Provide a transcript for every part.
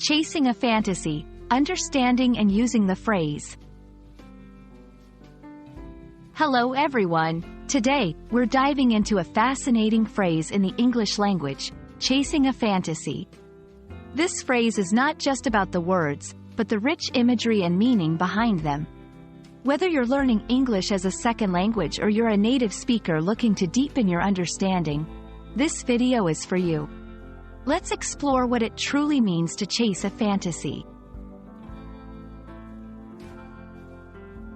Chasing a fantasy, understanding and using the phrase. Hello everyone. Today, we're diving into a fascinating phrase in the English language, chasing a fantasy. This phrase is not just about the words, but the rich imagery and meaning behind them. Whether you're learning English as a second language or you're a native speaker looking to deepen your understanding, this video is for you. Let's explore what it truly means to chase a fantasy.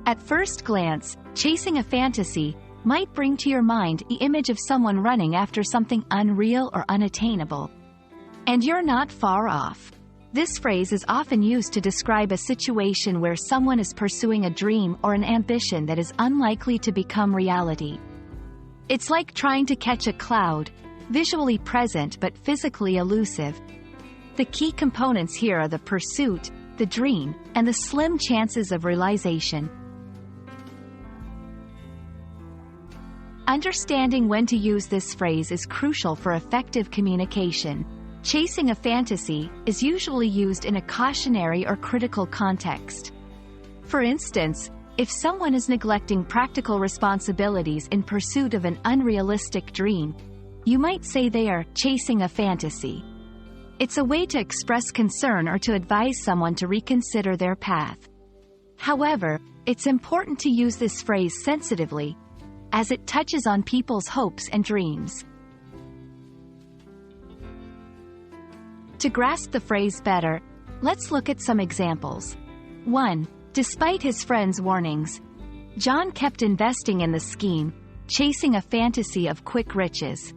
At first glance, chasing a fantasy might bring to your mind the image of someone running after something unreal or unattainable. And you're not far off. This phrase is often used to describe a situation where someone is pursuing a dream or an ambition that is unlikely to become reality. It's like trying to catch a cloud, visually present but physically elusive. The key components here are the pursuit, the dream, and the slim chances of realization. Understanding when to use this phrase is crucial for effective communication. Chasing a fantasy is usually used in a cautionary or critical context. For instance, if someone is neglecting practical responsibilities in pursuit of an unrealistic dream, you might say they are chasing a fantasy. It's a way to express concern or to advise someone to reconsider their path. However, it's important to use this phrase sensitively, as it touches on people's hopes and dreams. To grasp the phrase better, let's look at some examples. 1. Despite his friends' warnings, John kept investing in the scheme, chasing a fantasy of quick riches.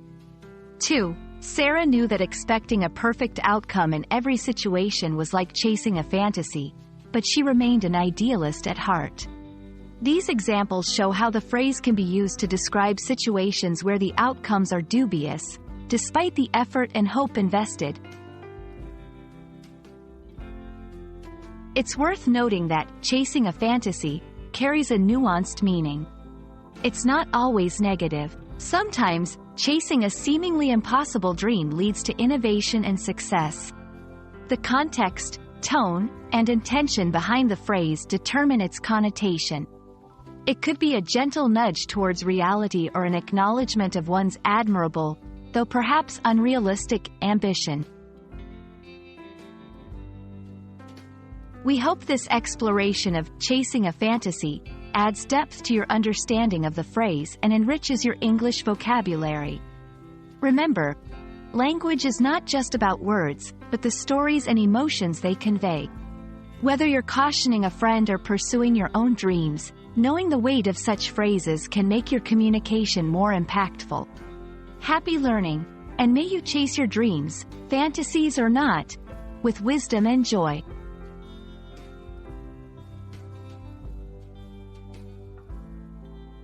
2. Sarah knew that expecting a perfect outcome in every situation was like chasing a fantasy, but she remained an idealist at heart. These examples show how the phrase can be used to describe situations where the outcomes are dubious, despite the effort and hope invested. It's worth noting that chasing a fantasy carries a nuanced meaning. It's not always negative. Sometimes, chasing a seemingly impossible dream leads to innovation and success. The context, tone, and intention behind the phrase determine its connotation. It could be a gentle nudge towards reality or an acknowledgement of one's admirable, though perhaps unrealistic, ambition. We hope this exploration of chasing a fantasy adds depth to your understanding of the phrase and enriches your English vocabulary. Remember, language is not just about words, but the stories and emotions they convey. Whether you're cautioning a friend or pursuing your own dreams, knowing the weight of such phrases can make your communication more impactful. Happy learning, and may you chase your dreams, fantasies or not, with wisdom and joy.